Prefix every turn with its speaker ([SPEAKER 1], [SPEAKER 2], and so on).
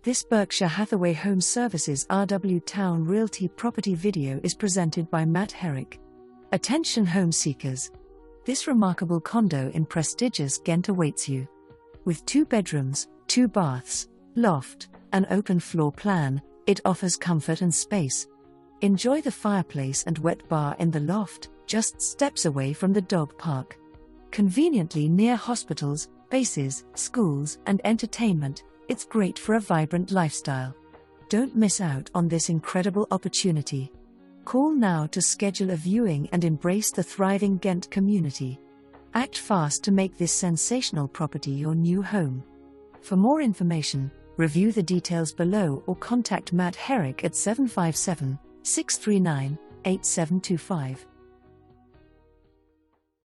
[SPEAKER 1] This Berkshire Hathaway HomeServices RW Towne Realty property video is presented by Matt.herrick. Attention home seekers. This remarkable condo in prestigious Ghent awaits you. With 2 bedrooms, 2 baths, loft, and open floor plan, it offers comfort and space. Enjoy the fireplace and wet bar in the loft, just steps away from the dog park. Conveniently near hospitals, bases, schools, and entertainment, it's great for a vibrant lifestyle. Don't miss out on this incredible opportunity. Call now to schedule a viewing and embrace the thriving Ghent community. Act fast to make this sensational property your new home. For more information, review the details below or contact Matt.herrick at 757-639-8725.